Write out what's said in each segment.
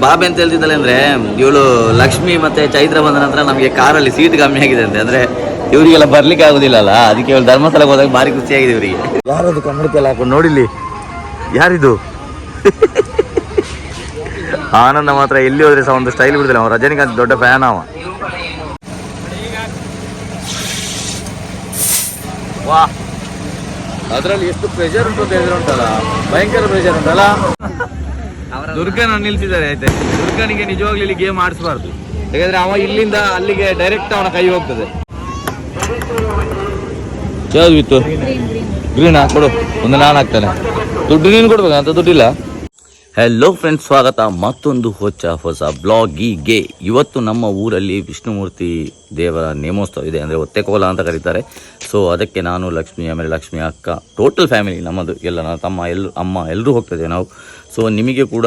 ಬಾಬೆ ಅಂತ ಹೇಳ್ತಿದ್ದಲ್ಲ ಅಂದ್ರೆ ಇವಳು ಲಕ್ಷ್ಮಿ ಮತ್ತೆ ಚೈತ್ರ ಬಂದ ನಂತರ ನಮಗೆ ಕಾರಲ್ಲಿ ಸೀಟ್ ಕಮ್ಮಿ ಆಗಿದೆ ಅಂತೆ. ಅಂದ್ರೆ ಇವರಿಗೆಲ್ಲ ಬರ್ಲಿಕ್ಕೆ ಆಗುದಿಲ್ಲಲ್ಲ, ಅದಕ್ಕೆ ಇವಳು ಧರ್ಮಸ್ಥಳಕ್ಕೆ ಹೋದಾಗ ಭಾರಿ ಖುಷಿಯಾಗಿದೆ ಇವರಿಗೆ. ಯಾರದು ಕನ್ನಡಕ್ಕೆಲ್ಲ ಹಾಕೊಂಡು ನೋಡಿಲಿ, ಯಾರಿದು? ಆನಂದ ಮಾತ್ರ ಎಲ್ಲಿ ಹೋದ್ರೆ ಸಹ ಒಂದು ಸ್ಟೈಲ್ ಬಿಡುದಿಲ್ಲ. ಅವ ರಜನಿಕಾಂತ್ ದೊಡ್ಡ ಫ್ಯಾನ್ ಅವ. ವಾ, ಅದರಲ್ಲಿ ಎಷ್ಟು ಪ್ರೆಷರ್ ಉಂಟು ಅಂತ ಹೇಳಿದ್ರೆ ಉಂಟಲ್ಲ, ಭಯಂಕರ ಪ್ರೆಷರ್ ಉಂಟಲ್ಲ. ದುರ್ಗನ ನಿಲ್ಸಿದ್ದಾರೆ ಆಯ್ತಾ. ದುರ್ಗನಿಗೆ ನಿಜವಾಗ್ಲೂ ಇಲ್ಲಿ ಗೇಮ್ ಆಡಿಸಬಾರ್ದು, ಯಾಕಂದ್ರೆ ಅವ ಇಲ್ಲಿಂದ ಅಲ್ಲಿಗೆ ಡೈರೆಕ್ಟ್ ಅವನ ಕೈ ಹೋಗ್ತದೆ. ಯಾವ್ದು ಗ್ರೀನ್ ಕೊಡು, ಒಂದು ನಾನು ಹಾಕ್ತಾನೆ. ದುಡ್ಡು ನೀನು ಕೊಡ್ಬೇಕಂತ, ದುಡ್ಡಿಲ್ಲ. ಹೆಲೋ ಫ್ರೆಂಡ್ಸ್, ಸ್ವಾಗತ ಮತ್ತೊಂದು ಹೊಸ ಬ್ಲಾಗಿಗೆ. ಇವತ್ತು ನಮ್ಮ ಊರಲ್ಲಿ ವಿಷ್ಣುಮೂರ್ತಿ ದೇವರ ನೇಮೋತ್ಸವ ಇದೆ, ಅಂದರೆ ಒತ್ತೆಕೋಲ ಅಂತ ಕರೀತಾರೆ. ಸೊ ಅದಕ್ಕೆ ನಾನು, ಲಕ್ಷ್ಮಿ, ಆಮೇಲೆ ಲಕ್ಷ್ಮಿ ಅಕ್ಕ, ಟೋಟಲ್ ಫ್ಯಾಮಿಲಿ ನಮ್ಮದು ಎಲ್ಲ, ನನ್ನ ತಮ್ಮ ಅಮ್ಮ ಎಲ್ಲರೂ ಹೋಗ್ತಿದ್ದೇವೆ ನಾವು. ಸೊ ನಿಮಗೆ ಕೂಡ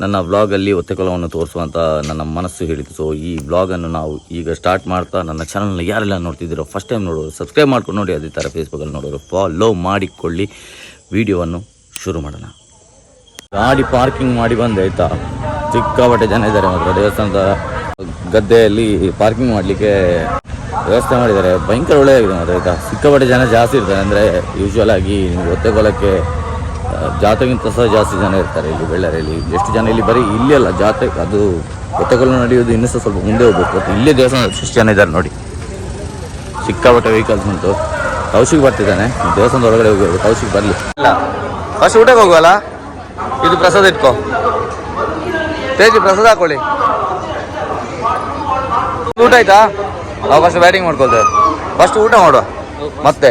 ನನ್ನ ಬ್ಲಾಗಲ್ಲಿ ಒತ್ತೆಕೋಲವನ್ನು ತೋರಿಸುವಂಥ ನನ್ನ ಮನಸ್ಸು ಹೇಳಿತು. ಸೊ ಈ ಬ್ಲಾಗನ್ನು ನಾವು ಈಗ ಸ್ಟಾರ್ಟ್ ಮಾಡ್ತಾ, ನನ್ನ ಚಾನಲ್ನ ಯಾರೆಲ್ಲ ನೋಡ್ತಿದ್ದೀರೋ ಫಸ್ಟ್ ಟೈಮ್ ನೋಡೋರು ಸಬ್ಸ್ಕ್ರೈಬ್ ಮಾಡ್ಕೊಂಡು ನೋಡಿ, ಅದೇ ಥರ ಫೇಸ್ಬುಕ್ಕಲ್ಲಿ ನೋಡೋರು ಫಾಲೋ ಮಾಡಿಕೊಳ್ಳಿ. ವಿಡಿಯೋವನ್ನು ಶುರು ಮಾಡೋಣ. ಗಾಡಿ ಪಾರ್ಕಿಂಗ್ ಮಾಡಿ ಬಂದೆ ಆಯಿತಾ. ಸಿಕ್ಕಾಪಟ್ಟೆ ಜನ ಇದ್ದಾರೆ ಮಾತ್ರ. ದೇವಸ್ಥಾನದ ಗದ್ದೆಯಲ್ಲಿ ಪಾರ್ಕಿಂಗ್ ಮಾಡಲಿಕ್ಕೆ ವ್ಯವಸ್ಥೆ ಮಾಡಿದ್ದಾರೆ, ಭಯಂಕರ ಒಳ್ಳೆಯದಾಗಿದೆ ಮಾತ್ರ ಆಯಿತಾ. ಸಿಕ್ಕಾಪಟ್ಟೆ ಜನ ಜಾಸ್ತಿ ಇರ್ತಾರೆ. ಅಂದರೆ ಯೂಶ್ವಲ್ ಆಗಿ ಒತ್ತೆಕೋಲಕ್ಕೆ ಜಾತ್ರೆಗಿಂತ ಸಹ ಜಾಸ್ತಿ ಜನ ಇರ್ತಾರೆ ಇಲ್ಲಿ ಬಳ್ಳಾರಿಯಲ್ಲಿ. ಎಷ್ಟು ಜನ ಇಲ್ಲಿ ಬರೀ ಇಲ್ಲಿ ಅಲ್ಲ, ಜಾತ್ರೆ ಅದು ಒತ್ತೆಕೋಲ ನಡೆಯೋದು ಇನ್ನೂ ಸಹ ಸ್ವಲ್ಪ ಮುಂದೆ ಹೋಗ್ಬೇಕು. ಮತ್ತು ಇಲ್ಲೇ ದೇವಸ್ಥಾನ ಎಷ್ಟು ಜನ ಇದ್ದಾರೆ ನೋಡಿ, ಸಿಕ್ಕಾಪಟ್ಟೆ ವೆಹಿಕಲ್ಸ್ ಉಂಟು. ಕೌಶಿಕ್ ಬರ್ತಿದ್ದಾನೆ, ದೇವಸ್ಥಾನದ ಒಳಗಡೆ ಹೋಗಿ ಕೌಶಿಕ್ ಬರಲಿ. ಇಲ್ಲ ಫಸ್ಟ್ ಊಟಕ್ಕೆ ಹೋಗುವಲ್ಲ, ಇದು ಪ್ರಸಾದ ಇಟ್ಕೋ ತೇಜಿ, ಪ್ರಸಾದ ಹಾಕೊಳ್ಳಿ. ಊಟ ಆಯ್ತಾ? ನಾವು ಫಸ್ಟ್ ಬ್ಯಾಟಿಂಗ್ ಮಾಡ್ಕೊಳ್ತೇವೆ, ಫಸ್ಟ್ ಊಟ ಮಾಡುವ ಮತ್ತೆ.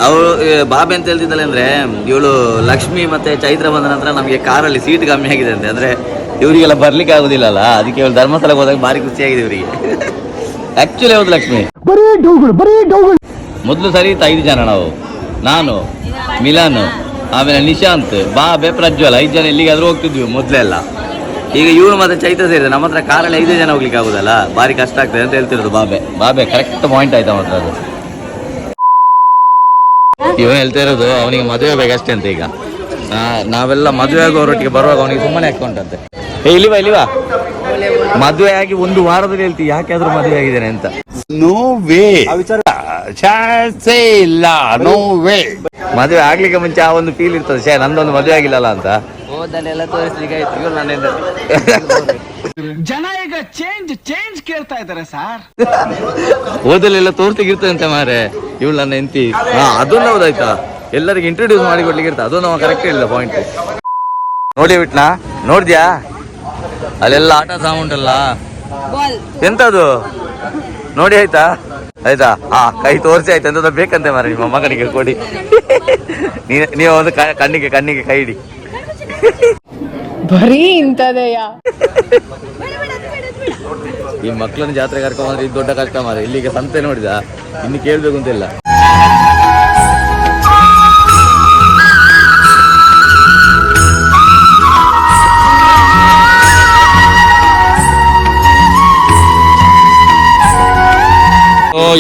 ಅವಳು ಬಾಬೆ ಅಂತ ಹೇಳ್ತಿದ್ದಲ್ಲ ಅಂದ್ರೆ ಇವಳು ಲಕ್ಷ್ಮಿ ಮತ್ತೆ ಚೈತ್ರ ಬಂದ ನಂತರ ನಮಗೆ ಕಾರಲ್ಲಿ ಸೀಟ್ ಕಮ್ಮಿ ಆಗಿದೆ ಅಂತೆ. ಅಂದ್ರೆ ಇವರಿಗೆಲ್ಲ ಬರ್ಲಿಕ್ಕೆ ಆಗುದಿಲ್ಲಲ್ಲ, ಅದಕ್ಕೆ ಇವಳು ಧರ್ಮಸ್ಥಳಕ್ಕೆ ಹೋದಾಗ ಭಾರಿ ಖುಷಿಯಾಗಿದೆ ಇವರಿಗೆ. ಆಕ್ಚುಲಿ ಹೌದು ಲಕ್ಷ್ಮಿ, ಮೊದಲು ಸರಿ 5 ಜನ ನಾವು, ನಾನು, ಮಿಲಾನ್, ಆಮೇಲೆ ನಿಶಾಂತ್, ಬಾಬೆ, ಪ್ರಜ್ವಲ್, 5 ಜನ ಎಲ್ಲಿಗಾದ್ರೂ ಹೋಗ್ತಿದ್ವಿ ಮೊದಲೆಲ್ಲ. ಈಗ ಇವಳು ಮತ್ತೆ ಚೈತ್ರ ಸೇರಿದೆ. ನಮ್ಮ ಹತ್ರ ಕಾರಲ್ಲಿ 5 ಜನ ಹೋಗ್ಲಿಕ್ಕೆ ಆಗುದಲ್ಲ, ಭಾರಿ ಕಷ್ಟ ಆಗ್ತದೆ ಅಂತ ಹೇಳ್ತಿರೋದು ಬಾಬೆ. ಕರೆಕ್ಟ್ ಪಾಯಿಂಟ್ ಆಯ್ತಾ ಮಾತ್ರ ಅದು. ಇವ ಹೇಳ್ತಾ ಇರೋದು ಅವನಿಗೆ ಮದುವೆ ಬೇಕಷ್ಟೇ ಅಂತ. ಈಗ ನಾವೆಲ್ಲ ಮದುವೆ ಆಗೋರೊಟ್ಟಿಗೆ ಬರುವಾಗ ಅವನಿಗೆ ಸುಮ್ಮನೆ ಹಾಕೊಂಡಂತೆ. ಇಲ್ಲಿವಾ ಮದುವೆ ಆಗಿ 1 ವಾರದಲ್ಲಿ ಹೇಳ್ತೀವಿ ಯಾಕಾದ್ರೂ ಮದುವೆ ಆಗಿದ್ದೇನೆ ಅಂತ. ನೋ ವೇ, ಇಲ್ಲ, ನೋ ವೇ. ಮದುವೆ ಆಗ್ಲಿಕ್ಕೆ ಮುಂಚೆ ಆ ಒಂದು ಫೀಲ್ ಇರ್ತದೆ, ನಂದೊಂದು ಮದುವೆ ಆಗಿಲ್ಲಲ್ಲ ಅಂತ. ಓದಲ್ಲೆಲ್ಲ ತೋರಿಸ್ಲಿಕ್ಕೆ ಆಯ್ತು ನಾನಿಂದ. ಜನ ಈಗ ಚೇಂಜ್ ಕೇಳ್ತಾ ಇದ್ದಾರೆ ಸರ್. ಓದಲ್ಲೆಲ್ಲ ತೋರ್ಸ್ಲಿಕ್ಕೆ ಅಂತ ಮಾರೆ ಇವಳು ನನ್ನ ಹೆಂಡತಿ. ಅದೊಂದು ಹೌದಾಯ್ತಾ, ಎಲ್ಲರಿಗೆ ಇಂಟ್ರೊಡ್ಯೂಸ್ ಮಾಡಿ ಕೊಡ್ಲಿಕ್ಕೆ ಇರ್ತಾ, ಅದೊಂದು ನಾವು ಕರೆಕ್ಟ್ ಇಲ್ಲ ಪಾಯಿಂಟ್. ನೋಡಿ ಬಿಟ್ನಾ, ನೋಡ್ದ್ಯಾ ಅಲ್ಲೆಲ್ಲ ಆಟ ಸಾಮಾನು ಉಂಟಲ್ಲ, ಎಂತದು ನೋಡಿ ಆಯ್ತಾ. ಕೈ ತೋರಿಸಿ ಆಯ್ತು, ಎಂತ ಬೇಕಂತೆ ಮಾರ ನಿಮ್ಮ ಮಗನಿಗೆ ಕೊಡಿ. ನೀವು ಒಂದು ಕಣ್ಣಿಗೆ ಕೈ ಇಡಿ. ಬರೀ ಇಂತದೆಯ ಈ ಮಕ್ಕಳನ್ನ ಜಾತ್ರೆ ಕರ್ಕೊಂಡ್ರೆ ಇದು ದೊಡ್ಡ ಕಷ್ಟ ಮಾರ. ಇಲ್ಲಿಗೆ ಸಂತೆ ನೋಡಿದ, ಇನ್ನು ಕೇಳ್ಬೇಕು ಅಂತಿಲ್ಲ.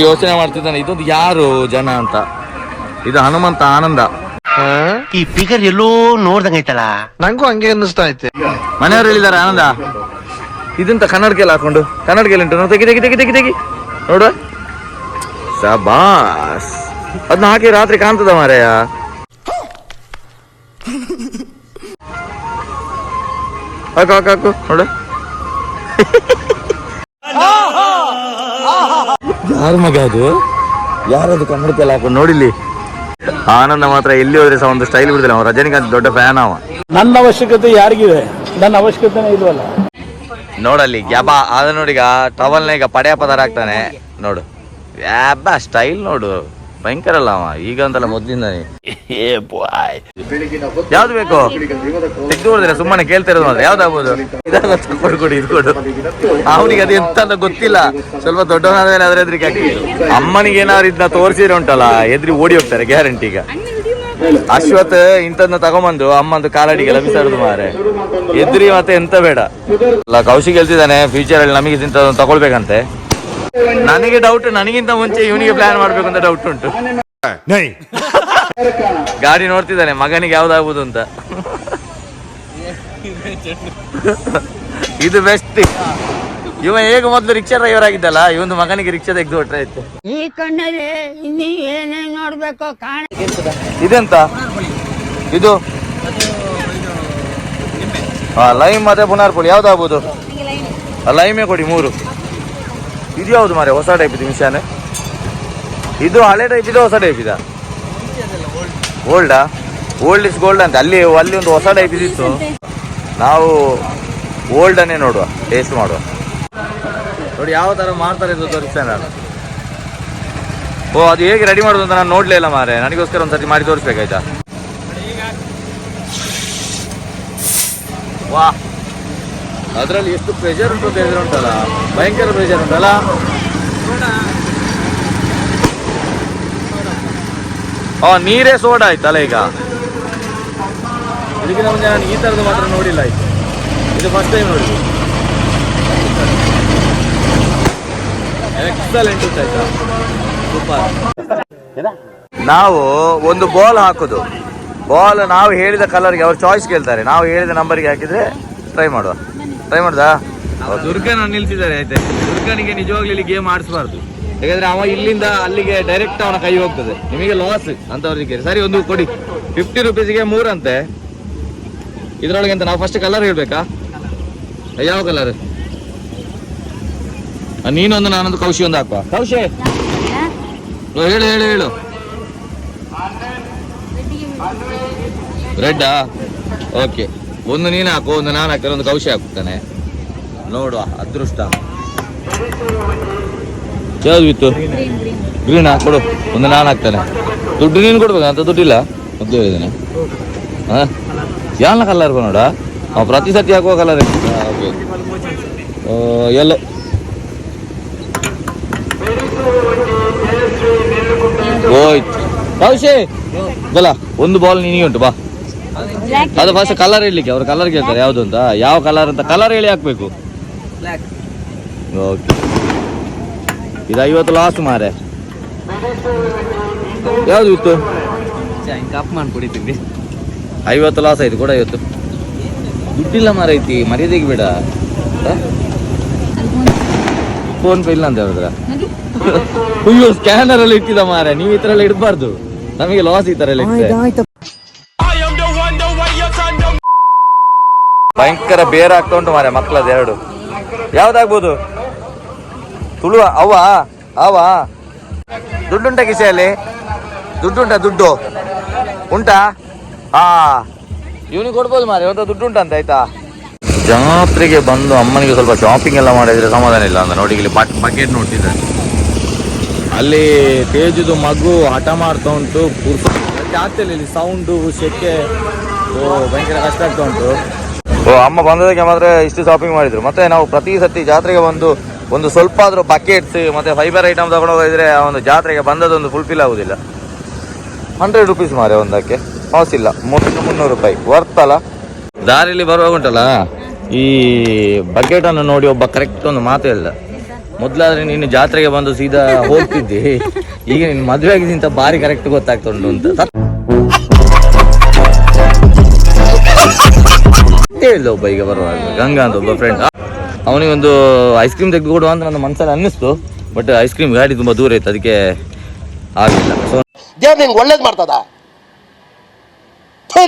ಯೋಚನೆ ಮಾಡ್ತಿದ್ದಾನೆ, ಇದೊಂದು ಯಾರು ಜನ ಅಂತ. ಇದು ಹನುಮಂತ ಆನಂದ. ಈ ಫಿಗರ್ ಎಲ್ಲೋ ನೋಡ್ದಂಗೈತಲ್ಲ, ನಂಗೂ ಹಂಗೆ ಅನ್ನಿಸ್ತಾ ಐತೆ. ಮನೆಯವ್ರು ಹೇಳಿದಾರೆ ಆನಂದ ಇದಂತ ಕನ್ನಡಕ್ಕೆಲ್ಲ ಹಾಕೊಂಡು, ಕನ್ನಡಕ್ಕೆಲ್ಲ ಉಂಟು ತೆಗಿ ನೋಡುವ. ಸಬಾಸ್, ಅದನ್ನ ಹಾಕಿ ರಾತ್ರಿ ಕಾಣ್ತದ ಮಾರಾಯ. ಹಾಕು ನೋಡು. ಯಾರ ಮಗ ಅದು? ಯಾರದು ಕನ್ನಡಕ್ಕೆಲ್ಲ ಹಾಕೊಂಡು ನೋಡಿಲಿ. ಆನಂದ ಮಾತ್ರ ಎಲ್ಲಿ ಹೋದ್ರೆ ಸಹ ಒಂದು ಸ್ಟೈಲ್ ಬಿಡುದಿಲ್ಲ. ಅವ ರಜನಿಕಾಂತ್ ದೊಡ್ಡ ಫ್ಯಾನ್ ಅವ. ನನ್ನ ಅವಶ್ಯಕತೆ ಯಾರಿಗಿದೆ? ನನ್ನ ಅವಶ್ಯಕತೆನೇ ಇಲ್ವಲ್ಲ. ನೋಡಲ್ಲಿ ಗ್ಯಾಬಾ ಅದ ನೋಡಿಗ ಟವಲ್ನ ಈಗ ಪಡೆಯ ಪದಾರ ಆಗ್ತಾನೆ ನೋಡು. ಯಾಬಾ ಸ್ಟೈಲ್ ನೋಡು, ಭಯಂಕರ ಅಲ್ಲ ಅವ ಈಗ ಅಂತಲ್ಲ ಮೊದ್ಲಿಂದಾನೆ. ಯಾವ್ದು ಬೇಕು ತೆಗೆದು ಹೊಡೆದ್ರೆ ಸುಮ್ಮನೆ ಕೇಳ್ತಾ ಇರೋದು ಮಾತ್ರ. ಯಾವ್ದಾಗ್ಬೋದು? ಕೊಡು ಇದು ಕೊಡು. ಅವನಿಗೆ ಅದು ಎಂತ ಅಂತ ಗೊತ್ತಿಲ್ಲ. ಸ್ವಲ್ಪ ದೊಡ್ಡವನಾದ್ರೆ ಅದ್ರ ಎದ್ರಿಗೆ ಹಾಕಿ. ಅಮ್ಮನಿಗೆ ಏನಾದ್ರು ಇದನ್ನ ತೋರಿಸಿದ್ರೆ ಉಂಟಲ್ಲ, ಎದ್ರಿ ಓಡಿ ಹೋಗ್ತಾರೆ ಗ್ಯಾರಂಟಿ. ಈಗ ಅಶ್ವತ್ ಇಂಥದ್ನ ತಗೊಂಬಂದು ಅಮ್ಮಂದು ಕಾಲಡಿಗೆಲ್ಲ ಬಿಸಾಡುದು ಮಾರೆ. ಎದ್ರಿ ಮತ್ತೆ ಎಂತ ಬೇಡ ಅಲ್ಲ. ಕೌಶಿಕ್ ಹೇಳ್ತಿದ್ದಾನೆ ಫ್ಯೂಚರ್ ಅಲ್ಲಿ ನಮಗೆ ಇಂಥದ್ದು ತಗೊಳ್ಬೇಕಂತೆ. ನನಗೆ ಡೌಟ್, ನನಗಿಂತ ಮುಂಚೆ ಇವನಿಗೆ ಪ್ಲಾನ್ ಮಾಡ್ಬೇಕು ಅಂತ ಡೌಟ್ ಉಂಟು. ಗಾಡಿ ನೋಡ್ತಿದ್ದಾನೆ ಮಗನಿಗೆ ಯಾವ್ದಾಗ್ಬೋದು ಅಂತ. ಇದು ಬೆಸ್ಟ್. ಇವ ಹೇಗೆ ಮೊದಲು ರಿಕ್ಷಾ ಡ್ರೈವರ್ ಆಗಿದ್ದಲ್ಲ, ಇವೊಂದು ಮಗನಿಗೆ ರಿಕ್ಷಾ ತೆಗೆದು ಹೊಟ್ರೆ ಆಯ್ತು. ಈ ಕಣ್ಣಲ್ಲಿ ಇನ್ನೀ ಏನೇನ್ ನೋಡ್ಬೇಕು ಕಾಣ. ಇದೆಂತ ಇದು? ಲೈಮ್ ಮತ್ತೆ ಪುನರ್ಪುಳಿ ಯಾವ್ದಾಗ್ಬೋದು? ಲೈಮೇ ಕೊಡಿ 3. ಇದು ಯಾವ್ದು ಮಾರೆ? ಹೊಸ ಟೈಪ್ ಇದು ಮಿಷಾನ್. ಇದು ಹಳೆ ಟೈಪ್ ಇದೆ, ಹೊಸ ಟೈಪ್ ಇದೆ? ಓಲ್ಡಾ? ಓಲ್ಡ್ ಇಸ್ ಗೋಲ್ಡ್ ಅಂತ. ಅಲ್ಲಿ ಒಂದು ಹೊಸ ಟೈಪ್ ಇದಿತ್ತು. ನಾವು ಓಲ್ಡ್ ಅನ್ನೇ ನೋಡುವ, ಟೇಸ್ಟ್ ಮಾಡುವ. ನೋಡಿ ಯಾವ ತರ ಮಾಡ್ತಾರೆ ಅಂತ ತೋರಿಸ್ತೇನೆ ನಾನು. ಓ, ಅದು ಹೇಗೆ ರೆಡಿ ಮಾಡೋದು ಅಂತ ನಾನು ನೋಡ್ಲೇ ಇಲ್ಲ ಮಾರೆ. ನನಗೋಸ್ಕರ ಒಂದ್ಸತಿ ಮಾಡಿ ತೋರಿಸ್ಬೇಕಾಯ್ತಾ? ವಾ, ಅದರಲ್ಲಿ ಎಷ್ಟು ಪ್ರೆಷರ್ ಉಂಟು ಹೇಳಿದ್ರೆ ಉಂಟಲ್ಲ, ಭಯಂಕರ ಪ್ರೆಷರ್ ಉಂಟಲ್ಲ. ನೀರೇ ಸೋಡಾ ಆಯ್ತಲ್ಲ ಈಗ. ಇದಕ್ಕಿಂತ ಮುಂಚೆ ನಾನು ಈ ಥರದ್ದು ಮಾತ್ರ ನೋಡಿಲ್ಲ. ಆಯ್ತು, ಇದು ಫಸ್ಟ್ ಟೈಮ್ ನೋಡಿದ್ದು. ಎಕ್ಸಲೆಂಟ್ ಇತ್ತು ಆಯ್ತಾ, ಸೂಪರ್. ನಾವು ಒಂದು ಬಾಲ್ ಹಾಕೋದು. ಬಾಲ್ ನಾವು ಹೇಳಿದ ಕಲರ್ಗೆ ಅವ್ರು ಚಾಯ್ಸ್ ಕೇಳ್ತಾರೆ. ನಾವು ಹೇಳಿದ ನಂಬರ್ಗೆ ಹಾಕಿದ್ರೆ ಟ್ರೈ ಮಾಡುವ. ಟ್ರೈ ಮಾಡ್ದಾ? ದುರ್ಗನ ನಿಲ್ಸಿದ್ದಾರೆ ಆಯ್ತಾ. ದುರ್ಗನಿಗೆ ನಿಜವಾಗ್ಲೂ ಇಲ್ಲಿ ಗೇಮ್ ಆಡಿಸಬಾರ್ದು. ಯಾಕಂದ್ರೆ ಅವ ಇಲ್ಲಿಂದ ಅಲ್ಲಿಗೆ ಡೈರೆಕ್ಟ್ ಅವನ ಕೈ ಹೋಗ್ತದೆ, ನಿಮಗೆ ಲಾಸ್ ಅಂತವ್ರಿಗೆ. ಸರಿ, ಒಂದು ಕೊಡಿ. 50 ರೂಪೀಸ್ಗೆ 3 ಅಂತೆ. ಇದ್ರೊಳಗೆ ಅಂತ ನಾವು ಫಸ್ಟ್ ಕಲರ್ ಹೇಳ್ಬೇಕಾ? ಯಾವ ಕಲರ್? ನೀನೊಂದು ನಾನೊಂದು ಕೌಶಿ ಒಂದು ಹಾಕುವ. ಕೌಶಿ ಹೇಳು ಹೇಳು ಹೇಳು. ರೆಡ್ಡಾ? ಓಕೆ, ಒಂದು ನೀನು ಹಾಕು, ಒಂದು ನಾನು ಹಾಕ್ತಾರೆ, ಒಂದು ಕೌಶಿ ಹಾಕ್ತಾನೆ. ನೋಡುವ ಅದೃಷ್ಟ ಯಾವ್ದು ಇತ್ತು. ಗ್ರೀನ್ ಹಾಕೊಡು, ಒಂದು ನಾನು ಹಾಕ್ತಾನೆ. ದುಡ್ಡು ನೀನು ಕೊಡ್ಬೇಕಂತ ದುಡ್ಡಿಲ್ಲ ಮೊದಲು ಹೇಳಿದ್ದೇನೆ. ಹಾಂ, ಯಾವ ಕಲರ್ ನೋಡ? ಪ್ರತಿ ಸತಿ ಹಾಕುವ ಕಲರ್. ಓಕೆ, ಎಲ್ಲೋ ಹೋಯ್ತು. ಕೌಶಿ ಬಲ, ಒಂದು ಬಾಲ್ ನಿನಗೆ ಉಂಟು ಬಾ. ಅದು ಫಸ್ಟ್ ಕಲರ್ ಹೇಳಲಿಕ್ಕೆ ಅವ್ರು ಕಲರ್ ಕೇಳ್ತಾರೆ ಯಾವುದು ಅಂತ. ಯಾವ ಕಲರ್ ಅಂತ ಕಲರ್ ಹೇಳಿ ಹಾಕ್ಬೇಕು. ಓಕೆ, ಇದು 50 ಲಾಸ್ಟ್ ಮಾರೆ. ಯಾವ್ದು ಇತ್ತು? ಕಪ್ ಮಾಡಿ ಕುಡಿತೀನಿ. 50 ಲಾಸ್ ಆಯ್ತು ಕೂಡ. 50 ದುಡ್ಡಿಲ್ಲ ಮಾರ ಐತಿ, ಮರ್ಯಾದೆಗೆ ಬೇಡ. ಫೋನ್ ಪೇ ಇಲ್ಲ ಅಂತ ಹೇಳಿದ್ರ? ಅಯ್ಯೋ, ಸ್ಕ್ಯಾನರ್ ಅಲ್ಲಿ ಇಟ್ಟಿದ ಮಾರೆ. ನೀವು ಈ ತರ ಎಲ್ಲ ಇಡಬಾರ್ದು, ನಮಗೆ ಲಾಸ್ ಈ ತರ ಎಲ್ಲ ಇಟ್ಟರೆ. ಭಯಂಕರ ಬೇರೆ ಆಗ್ತಾ ಉಂಟು ಮಾರೆ ಮಕ್ಕಳದ್ದು ಎರಡು. ಯಾವ್ದಾಗ್ಬೋದು? ತುಳುವ ಅವ ದುಡ್ಡುಂಟ ಕಿಸೆಯಲ್ಲಿ? ದುಡ್ಡುಂಟ? ದುಡ್ಡು ಉಂಟಾ? ಇವನಿಗೆ ಕೊಡ್ಬೋದು ಮಾರೆ, ಒಂದು ದುಡ್ಡು ಉಂಟಂತ ಆಯ್ತಾ. ಜಾತ್ರೆಗೆ ಬಂದು ಅಮ್ಮನಿಗೆ ಸ್ವಲ್ಪ ಶಾಪಿಂಗ್ ಎಲ್ಲ ಮಾಡಿದ್ರೆ ಸಮಾಧಾನ ಇಲ್ಲ ಅಂತ. ನೋಡಿ ಇಲ್ಲಿ ಬಕೆಟ್ ನೋಡ್ತಿದ್ದೆ. ಅಲ್ಲಿ ತೇಜುದು ಮಗು ಹಠ ಮಾಡ್ತಾ ಉಂಟು. ಜಾತ್ರೆಯಲ್ಲಿ ಇಲ್ಲಿ ಸೌಂಡು ಸೆಕೆ, ಭಯಂಕರ ಕಷ್ಟ ಆಗ್ತಾ ಉಂಟು. ಅಮ್ಮ ಬಂದದಕ್ಕೆ ಮಾತ್ರ ಇಷ್ಟು ಶಾಪಿಂಗ್ ಮಾಡಿದ್ರು. ಮತ್ತೆ ನಾವು ಪ್ರತಿ ಸತಿ ಜಾತ್ರೆಗೆ ಬಂದು ಒಂದು ಸ್ವಲ್ಪ ಆದ್ರೂ ಬಕೆಟ್ಸ್ ಮತ್ತೆ ಫೈಬರ್ ಐಟಮ್ ತಗೊಂಡು ಹೋಗಿದ್ರೆ ಆ ಒಂದು ಜಾತ್ರೆಗೆ ಬಂದದೊಂದು ಫುಲ್ಫಿಲ್ ಆಗುದಿಲ್ಲ. 100 ರೂಪೀಸ್ ಮಾರೆ ಒಂದಕ್ಕೆ, ಹಾಸ್ ಇಲ್ಲ. 300 ರೂಪಾಯಿ ವರ್ತ್ ಅಲ್ಲ. ದಾರಿಯಲ್ಲಿ ಬರುವಾಗ ಉಂಟಲ್ಲ, ಈ ಬಕೆಟ್ ಅನ್ನು ನೋಡಿ ಒಬ್ಬ ಕರೆಕ್ಟ್ ಒಂದು ಮಾತು ಹೇಳ್ದ. ಮೊದ್ಲಾದ್ರೆ ನೀನು ಜಾತ್ರೆಗೆ ಬಂದು ಸೀದಾ ಹೋಗ್ತಿದ್ದಿ, ಈಗ ನೀನು ಮದುವೆ ಆಗಿದ್ದಂತ ಬಾರಿ ಕರೆಕ್ಟ್ ಗೊತ್ತಾಗ್ತುಂಟು ಅಂತ ಹೇಳ್ದ ಒಬ್ಬ. ಈಗ ಬರುವಾಗ ಗಂಗಾ ಅಂತ ಒಬ್ಬ ಫ್ರೆಂಡ್, ಅವನಿಗೊಂದು ಐಸ್ ಕ್ರೀಮ್ ತೆಗೆದು ಕೊಡುವ ಅಂತ ನನ್ನ ಮನಸ್ಸಲ್ಲಿ ಅನ್ನಿಸ್ತು. ಬಟ್ ಐಸ್ ಕ್ರೀಮ್ ಗಾಡಿ ತುಂಬಾ ದೂರ ಇತ್ತು, ಅದಕ್ಕೆ ಆಗಿಲ್ಲ. ಸೊ ದೇವ್ರು ನಿಂಗೆ ಒಳ್ಳೇದು ಮಾಡ್ತದ,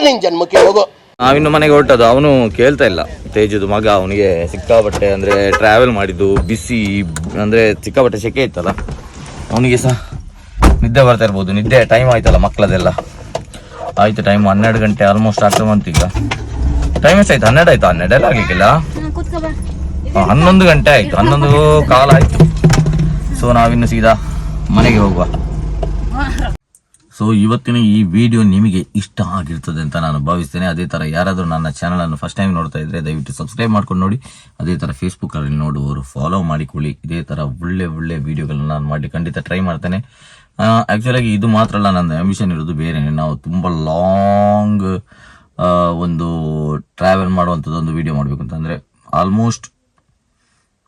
ನಿನ್ ಜನ್ಮಕ್ಕೆ ಹೋಗು. ನಾವಿನ್ನು ಮನೆಗೆ ಹೊರಟದು. ಅವನು ಕೇಳ್ತಾ ಇಲ್ಲ. ತೇಜುದು ಮಗ, ಅವನಿಗೆ ಸಿಕ್ಕಾಬಟ್ಟೆ ಅಂದ್ರೆ ಟ್ರಾವೆಲ್ ಮಾಡಿದ್ದು, ಬಿಸಿ ಅಂದ್ರೆ ಸಿಕ್ಕಾಬಟ್ಟೆ ಸೆಕೆ ಇತ್ತಲ್ಲ, ಅವನಿಗೆ ಸಹ ನಿದ್ದೆ ಬರ್ತಾ ಇರ್ಬೋದು. ನಿದ್ದೆ ಟೈಮ್ ಆಯ್ತಲ್ಲ ಮಕ್ಕಳದೆಲ್ಲ. ಆಯ್ತು, ಟೈಮ್ 12 ಗಂಟೆ ಆಲ್ಮೋಸ್ಟ್ ಆಗ್ತಾ ಬಂತು. ಈಗ ಟೈಮ್ ಎಷ್ಟಾಯ್ತು? 12 ಆಯ್ತು. 12 ಎಲ್ಲ ಆಗ್ಲಿಕ್ಕಿಲ್ಲ, 11 ಗಂಟೆ ಆಯ್ತು, 11 ಕಾಲ ಆಯ್ತು. ಸೊ ನಾವಿನ್ನು ಸೀದಾ ಮನೆಗೆ ಹೋಗುವ. ಸೊ ಇವತ್ತಿನ ಈ ವಿಡಿಯೋ ನಿಮಗೆ ಇಷ್ಟ ಆಗಿರ್ತದೆ ಅಂತ ನಾನು ಭಾವಿಸ್ತೇನೆ. ಅದೇ ತರ ಯಾರಾದರೂ ನನ್ನ ಚಾನಲ್ ಅನ್ನು ಫಸ್ಟ್ ಟೈಮ್ ನೋಡ್ತಾ ಇದ್ರೆ ದಯವಿಟ್ಟು ಸಬ್ಸ್ಕ್ರೈಬ್ ಮಾಡ್ಕೊಂಡು ನೋಡಿ. ಅದೇ ತರ ಫೇಸ್ಬುಕ್ ಅಲ್ಲಿ ನೋಡುವವರು ಫಾಲೋ ಮಾಡಿಕೊಳ್ಳಿ. ಇದೇ ತರ ಒಳ್ಳೆ ವಿಡಿಯೋಗಳನ್ನ ನಾನು ಮಾಡಿ ಖಂಡಿತ ಟ್ರೈ ಮಾಡ್ತೇನೆ. ಆಕ್ಚುಲಿ ಆಗಿ ಇದು ಮಾತ್ರ ಅಲ್ಲ, ನನ್ನ ಆಂಬಿಷನ್ ಇರೋದು ಬೇರೆ. ನಾವು ತುಂಬಾ ಲಾಂಗ್ ಒಂದು ಟ್ರಾವೆಲ್ ಮಾಡುವಂಥದ್ದು ಒಂದು ವಿಡಿಯೋ ಮಾಡಬೇಕು ಅಂತ. ಅಂದ್ರೆ ಆಲ್ಮೋಸ್ಟ್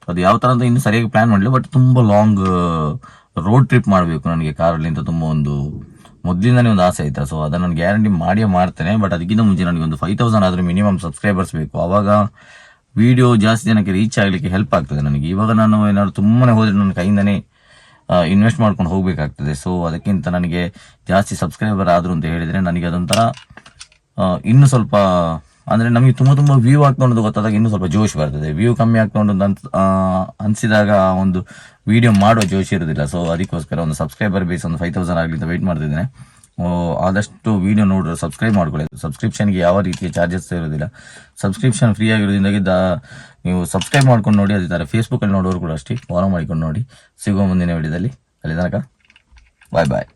ಅದು ಯಾವ ತರ ಅಂತ ಇನ್ನು ಸರಿಯಾಗಿ ಪ್ಲಾನ್ ಮಾಡಲಿಲ್ಲ, ಬಟ್ ತುಂಬಾ ಲಾಂಗ್ ರೋಡ್ ಟ್ರಿಪ್ ಮಾಡಬೇಕು ನನಗೆ ಕಾರಲ್ಲಿ ಅಂತ. ತುಂಬ ಒಂದು ಮೊದಲಿಂದನೇ ಒಂದು ಆಸೆ ಆಯ್ತಾ. ಸೊ ಅದನ್ನು ನಾನು ಗ್ಯಾರಂಟಿ ಮಾಡಿಯೇ ಮಾಡ್ತೇನೆ. ಬಟ್ ಅದಕ್ಕಿಂತ ಮುಂಚೆ ನನಗೆ ಒಂದು 5000 ಆದರೂ ಮಿನಿಮಮ್ ಸಬ್ಸ್ಕ್ರೈಬರ್ಸ್ ಬೇಕು. ಆವಾಗ ವಿಡಿಯೋ ಜಾಸ್ತಿ ಜನಕ್ಕೆ ರೀಚ್ ಆಗಲಿಕ್ಕೆ ಹೆಲ್ಪ್ ಆಗ್ತದೆ ನನಗೆ. ಇವಾಗ ನಾನು ಏನಾದ್ರು ತುಂಬಾನೇ ಹೋದರೆ ನನ್ನ ಕೈಯಿಂದನೇ ಇನ್ವೆಸ್ಟ್ ಮಾಡ್ಕೊಂಡು ಹೋಗಬೇಕಾಗ್ತದೆ. ಸೊ ಅದಕ್ಕಿಂತ ನನಗೆ ಜಾಸ್ತಿ ಸಬ್ಸ್ಕ್ರೈಬರ್ ಆದರು ಅಂತ ಹೇಳಿದರೆ ನನಗೆ ಅದೊಂಥರ ಇನ್ನೂ ಸ್ವಲ್ಪ ಅಂದರೆ ನಮಗೆ ತುಂಬ ವ್ಯೂ ಆಗ್ತಾ ಉಂಟು ಗೊತ್ತಾದಾಗ ಇನ್ನೂ ಸ್ವಲ್ಪ ಜೋಶ್ ಬರ್ತದೆ. ವ್ಯೂ ಕಮ್ಮಿ ಆಗ್ತಾ ಉಂಟು ಅಂತ ಅನಿಸಿದಾಗ ಒಂದು ವಿಡಿಯೋ ಮಾಡುವ ಜೋಶ್ ಇರೋದಿಲ್ಲ. ಸೊ ಅದಕ್ಕೋಸ್ಕರ ಒಂದು ಸಬ್ಸ್ಕ್ರೈಬರ್ ಬೇಸ್ ಒಂದು 5000 ಆಗಲಿ ಅಂತ ವೆಯ್ಟ್ ಮಾಡ್ತಿದ್ದೇನೆ. ಆದಷ್ಟು ವಿಡಿಯೋ ನೋಡಿದ್ರೆ ಸಬ್ಸ್ಕ್ರೈಬ್ ಮಾಡ್ಕೊಳ್ಳಿ. ಸಬ್ಸ್ಕ್ರಿಪ್ಷನ್ಗೆ ಯಾವ ರೀತಿಯ ಚಾರ್ಜಸ್ ಇರೋದಿಲ್ಲ. ಸಬ್ಸ್ಕ್ರಿಪ್ಷನ್ ಫ್ರೀ ಆಗಿರೋದ್ರಿಂದ ನೀವು ಸಬ್ಸ್ಕ್ರೈಬ್ ಮಾಡ್ಕೊಂಡು ನೋಡಿ. ಅದೇ ಥರ ಫೇಸ್ಬುಕ್ಕಲ್ಲಿ ನೋಡೋರು ಕೂಡ ಅಷ್ಟೇ ಫಾಲೋ ಮಾಡಿಕೊಂಡು ನೋಡಿ. ಸಿಗುವ ಮುಂದಿನ ವಿಡಿಯೋದಲ್ಲಿ. ಅಲ್ಲಿ ತನಕ ಬಾಯ್ ಬಾಯ್.